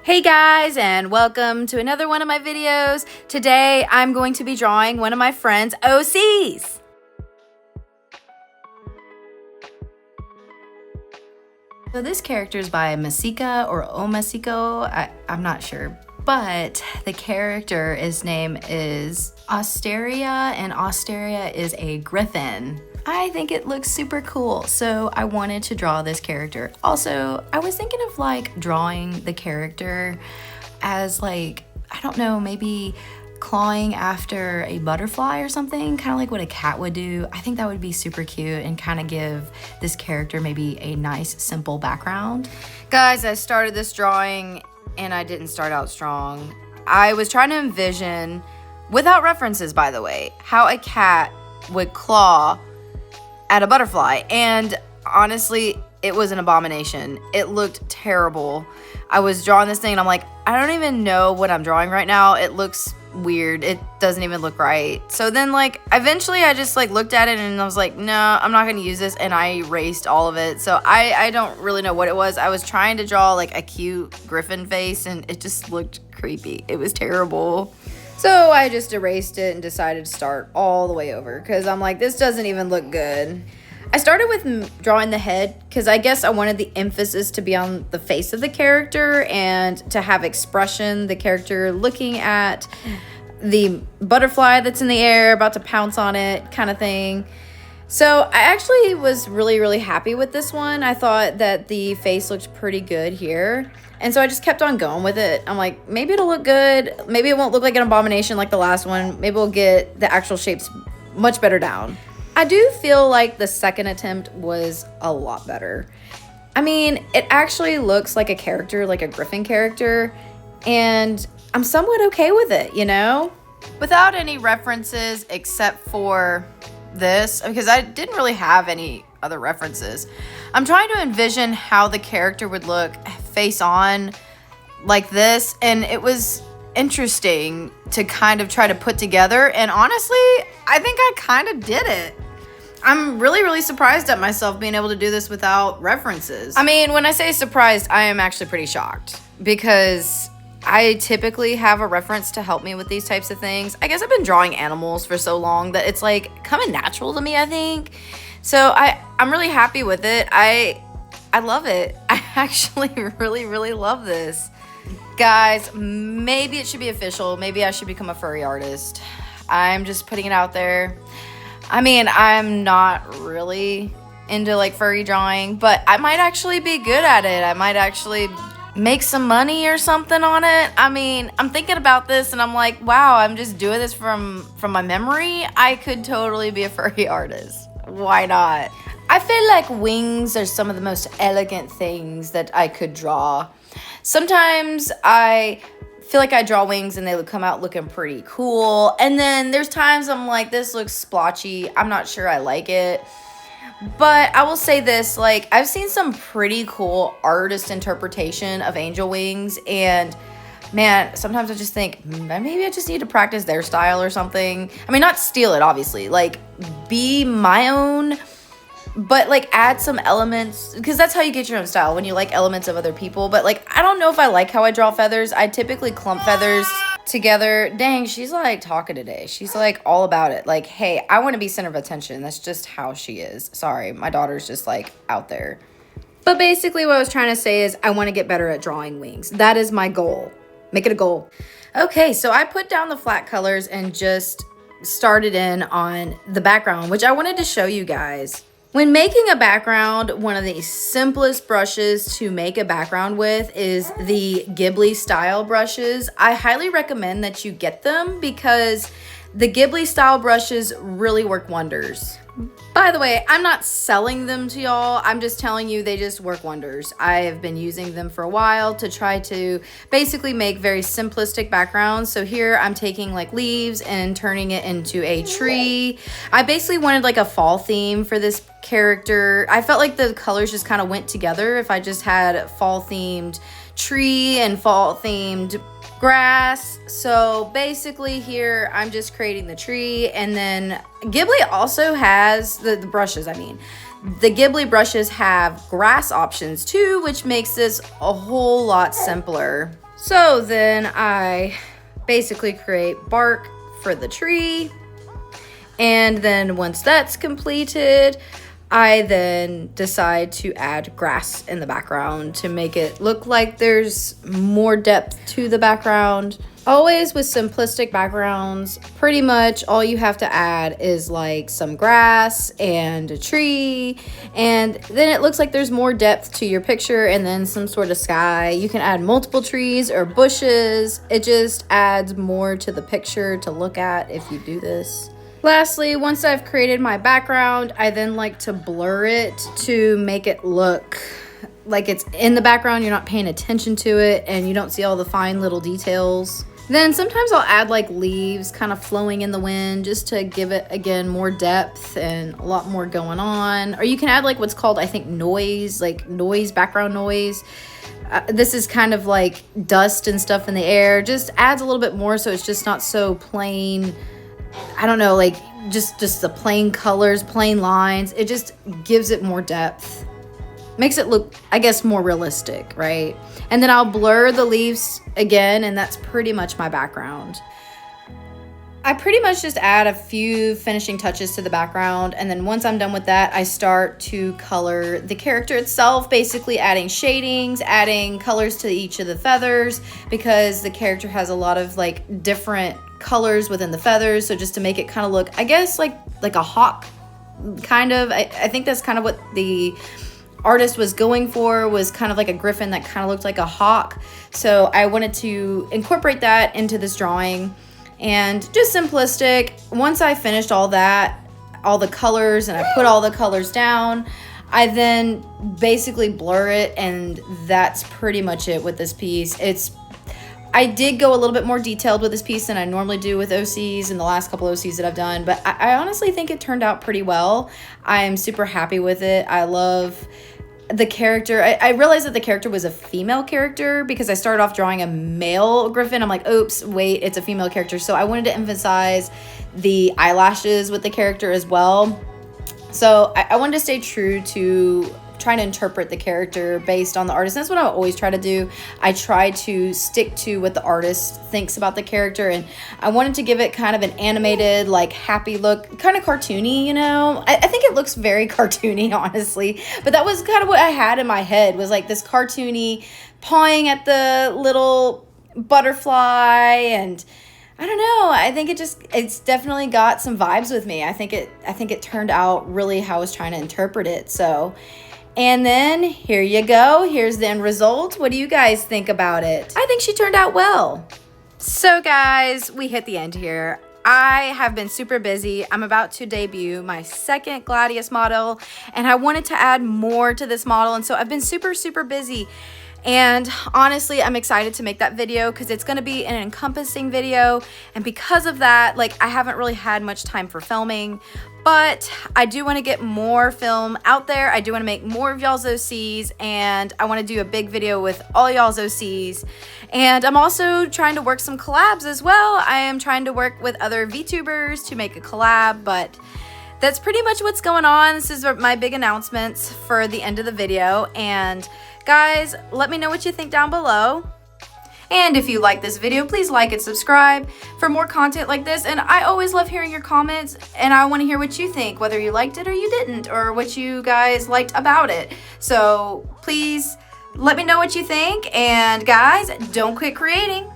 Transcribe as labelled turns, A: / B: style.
A: Hey guys, and welcome to another one of my videos. Today I'm going to be drawing one of my friend's OCs. So this character is by Masika or Omasiko, I'm not sure. But the character's name is Osteria, and Osteria is a griffin. I think it looks super cool, so I wanted to draw this character. Also, I was thinking of like drawing the character as like, I don't know, maybe clawing after a butterfly or something, kind of like what a cat would do. I think that would be super cute and kind of give this character maybe a nice, simple background. Guys, I started this drawing and I didn't start out strong. I was trying to envision, without references by the way, how a cat would claw at a butterfly, and honestly it was an abomination. It looked terrible. I was drawing this thing and I'm like, I don't even know what I'm drawing right now. It looks weird. It doesn't even look right. So then like eventually I just like looked at it and I was like, no, I'm not gonna use this, and I erased all of it. So I don't really know what it was. I was trying to draw like a cute griffin face and it just looked creepy. It was terrible. So I just erased it and decided to start all the way over because I'm like, this doesn't even look good. I started with drawing the head because I guess I wanted the emphasis to be on the face of the character and to have expression, the character looking at the butterfly that's in the air, about to pounce on it kind of thing. So I actually was really happy with this one. I thought that the face looked pretty good here. And so I just kept on going with it. I'm like, maybe it'll look good. Maybe it won't look like an abomination like the last one. Maybe we'll get the actual shapes much better down. I do feel like the second attempt was a lot better. I mean, it actually looks like a character, like a griffin character, and I'm somewhat okay with it, you know? Without any references except for this, because I didn't really have any other references. I'm trying to envision how the character would look face on like this, and it was interesting to kind of try to put together, and honestly, I think I kind of did it. I'm really surprised at myself being able to do this without references. I mean, when I say surprised, I am actually pretty shocked because I typically have a reference to help me with these types of things. I guess I've been drawing animals for so long that it's like coming natural to me, I think. So I'm really happy with it. I love it. I actually really love this. Guys, maybe it should be official. Maybe I should become a furry artist. I'm just putting it out there. I mean, I'm not really into like furry drawing, but I might actually be good at it. I might actually make some money or something on it. I mean, I'm thinking about this and I'm like, wow, I'm just doing this from my memory. I could totally be a furry artist. Why not? I feel like wings are some of the most elegant things that I could draw. Sometimes I feel like I draw wings and they would come out looking pretty cool. And then there's times I'm like, this looks splotchy. I'm not sure I like it. But I will say this, like I've seen some pretty cool artist interpretation of angel wings, and man, sometimes I just think maybe I just need to practice their style or something. I mean, not steal it, obviously, like be my own, but like add some elements, because that's how you get your own style, when you like elements of other people. But like, I don't know if I like how I draw feathers. I typically clump feathers together. Dang, she's like talking today. She's like all about it. Like, hey, I want to be center of attention. That's just how she is. Sorry, my daughter's just like out there. But basically what I was trying to say is I want to get better at drawing wings. That is my goal. Make it a goal. Okay, so I put down the flat colors and just started in on the background, which I wanted to show you guys. When making a background, one of the simplest brushes to make a background with is the Ghibli style brushes. I highly recommend that you get them because the Ghibli style brushes really work wonders. By the way, I'm not selling them to y'all. I'm just telling you they just work wonders. I have been using them for a while to try to basically make very simplistic backgrounds. So here I'm taking like leaves and turning it into a tree. I basically wanted like a fall theme for this character. I felt like the colors just kind of went together if I just had fall themed tree and fall themed grass. So basically here I'm just creating the tree, and then Ghibli also has the brushes. I mean, the Ghibli brushes have grass options too, which makes this a whole lot simpler. So then I basically create bark for the tree. And then once that's completed, I then decide to add grass in the background to make it look like there's more depth to the background. Always with simplistic backgrounds, pretty much all you have to add is like some grass and a tree, and then it looks like there's more depth to your picture, and then some sort of sky. You can add multiple trees or bushes. It just adds more to the picture to look at if you do this. Lastly, once I've created my background, I then like to blur it to make it look like it's in the background. You're not paying attention to it and you don't see all the fine little details. Then sometimes I'll add like leaves kind of flowing in the wind just to give it, again, more depth and a lot more going on. Or you can add like what's called, I think, noise, background noise. This is kind of like dust and stuff in the air. Just adds a little bit more so it's just not so plain. I don't know, like just the plain colors, plain lines. It just gives it more depth. Makes it look, I guess, more realistic, right? And then I'll blur the leaves again, and that's pretty much my background. I pretty much just add a few finishing touches to the background, and then once I'm done with that, I start to color the character itself, basically adding shadings, adding colors to each of the feathers, because the character has a lot of like different colors within the feathers. So just to make it kind of look, I guess, like a hawk, kind of. I think that's kind of what the artist was going for, was kind of like a griffin that kind of looked like a hawk. So I wanted to incorporate that into this drawing, and just simplistic. Once I finished all that, all the colors, and I put all the colors down, I then basically blur it, and that's pretty much it with this piece. I did go a little bit more detailed with this piece than I normally do with OCs in the last couple OCs that I've done, but I honestly think it turned out pretty well. I'm super happy with it. I love the character. I realized that the character was a female character because I started off drawing a male griffin. I'm like, oops, wait, it's a female character. So I wanted to emphasize the eyelashes with the character as well. So I wanted to stay true to trying to interpret the character based on the artist. And that's what I always try to do. I try to stick to what the artist thinks about the character, and I wanted to give it kind of an animated, like happy look, kind of cartoony, you know. I think it looks very cartoony, honestly, but that was kind of what I had in my head, was like this cartoony pawing at the little butterfly, and I don't know. I think it's definitely got some vibes with me. I think it turned out really how I was trying to interpret it. So, and then here you go. Here's the end result. What do you guys think about it? I think she turned out well. So guys, we hit the end here. I have been super busy. I'm about to debut my second Gladius model, and I wanted to add more to this model, and so I've been super busy. And honestly, I'm excited to make that video because it's going to be an encompassing video, and because of that, like, I haven't really had much time for filming, but I do want to get more film out there. I do want to make more of y'all's OCs, and I want to do a big video with all y'all's OCs. And I'm also trying to work some collabs as well. I am trying to work with other VTubers to make a collab, but that's pretty much what's going on. This is my big announcements for the end of the video. And guys, let me know what you think down below. And if you like this video, please like and subscribe for more content like this. And I always love hearing your comments, and I want to hear what you think, whether you liked it or you didn't, or what you guys liked about it. So please let me know what you think. And guys, don't quit creating.